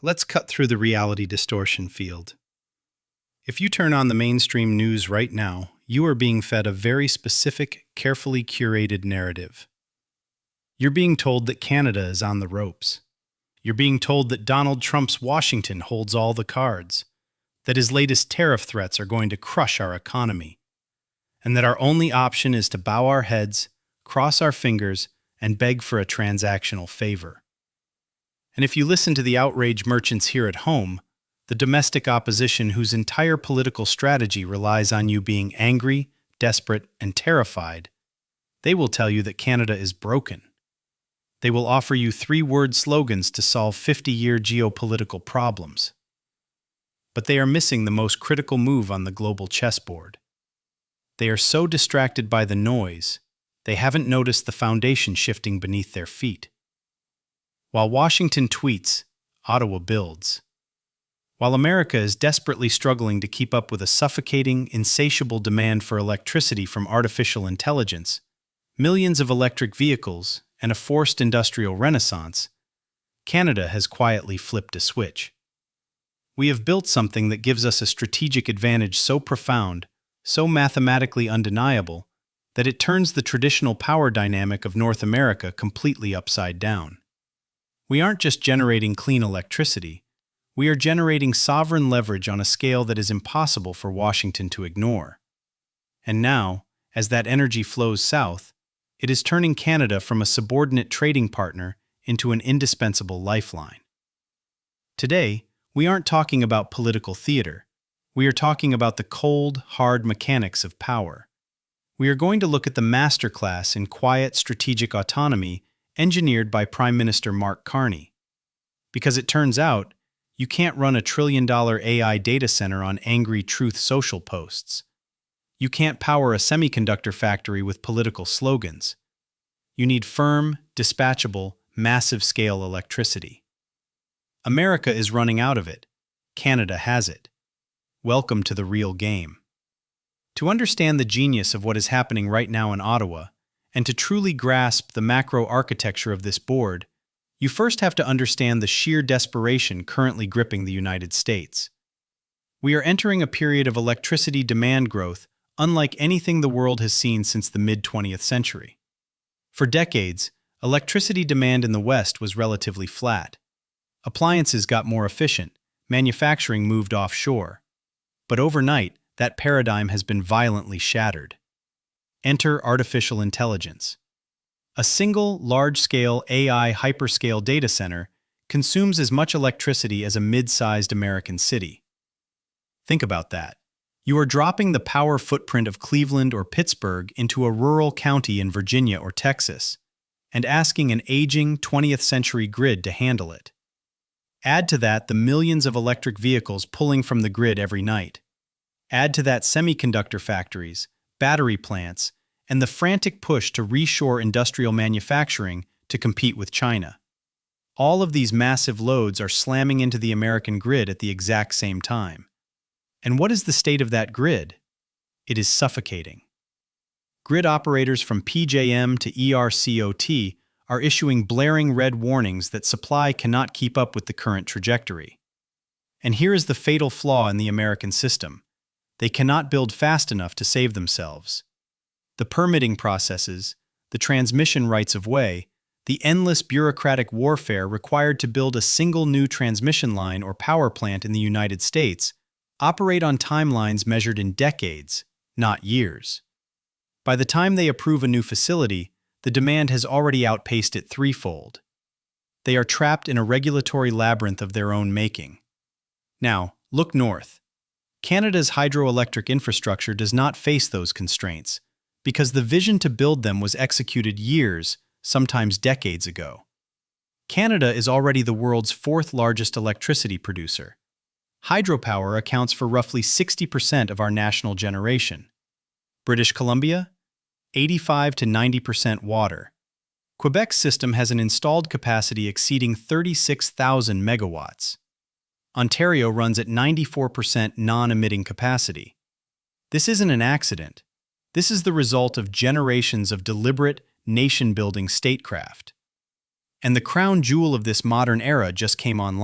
let's cut through the reality distortion field. If you turn on the mainstream news right now, you are being fed a very specific, carefully curated narrative. You're being told that Canada is on the ropes. You're being told that Donald Trump's Washington holds all the cards, that his latest tariff threats are going to crush our economy, and that our only option is to bow our heads, cross our fingers, and beg for a transactional favor. And if you listen to the outrage merchants here at home, the domestic opposition whose entire political strategy relies on you being angry, desperate, and terrified, they will tell you that Canada is broken. They will offer you three-word slogans to solve 50-year geopolitical problems. But they are missing the most critical move on the global chessboard. They are so distracted by the noise, they haven't noticed the foundation shifting beneath their feet. While Washington tweets, Ottawa builds. While America is desperately struggling to keep up with a suffocating, insatiable demand for electricity from artificial intelligence, millions of electric vehicles, and a forced industrial renaissance, Canada has quietly flipped a switch. We have built something that gives us a strategic advantage so profound, so mathematically undeniable, that it turns the traditional power dynamic of North America completely upside down. We aren't just generating clean electricity, we are generating sovereign leverage on a scale that is impossible for Washington to ignore. And now, as that energy flows south, it is turning Canada from a subordinate trading partner into an indispensable lifeline. Today, we aren't talking about political theater. We are talking about the cold, hard mechanics of power. We are going to look at the masterclass in quiet strategic autonomy engineered by Prime Minister Mark Carney. Because it turns out, you can't run a trillion-dollar AI data center on angry Truth Social posts. You can't power a semiconductor factory with political slogans. You need firm, dispatchable, massive-scale electricity. America is running out of it. Canada has it. Welcome to the real game. To understand the genius of what is happening right now in Ottawa, and to truly grasp the macro architecture of this board, you first have to understand the sheer desperation currently gripping the United States. We are entering a period of electricity demand growth unlike anything the world has seen since the mid-20th century. For decades, electricity demand in the West was relatively flat. Appliances got more efficient, manufacturing moved offshore. But overnight, that paradigm has been violently shattered. Enter artificial intelligence. A single, large-scale AI hyperscale data center consumes as much electricity as a mid-sized American city. Think about that. You are dropping the power footprint of Cleveland or Pittsburgh into a rural county in Virginia or Texas, and asking an aging 20th-century grid to handle it. Add to that the millions of electric vehicles pulling from the grid every night. Add to that semiconductor factories, battery plants, and the frantic push to reshore industrial manufacturing to compete with China. All of these massive loads are slamming into the American grid at the exact same time. And what is the state of that grid? It is suffocating. Grid operators from PJM to ERCOT are issuing blaring red warnings that supply cannot keep up with the current trajectory. And here is the fatal flaw in the American system. They cannot build fast enough to save themselves. The permitting processes, the transmission rights of way, the endless bureaucratic warfare required to build a single new transmission line or power plant in the United States operate on timelines measured in decades, not years. By the time they approve a new facility, the demand has already outpaced it threefold. They are trapped in a regulatory labyrinth of their own making. Now, look north. Canada's hydroelectric infrastructure does not face those constraints, because the vision to build them was executed years, sometimes decades ago. Canada is already the world's fourth largest electricity producer. Hydropower accounts for roughly 60% of our national generation. British Columbia? 85 to 90% water. Quebec's system has an installed capacity exceeding 36,000 megawatts. Ontario runs at 94% non-emitting capacity. This isn't an accident. This is the result of generations of deliberate, nation-building statecraft. And the crown jewel of this modern era just came online.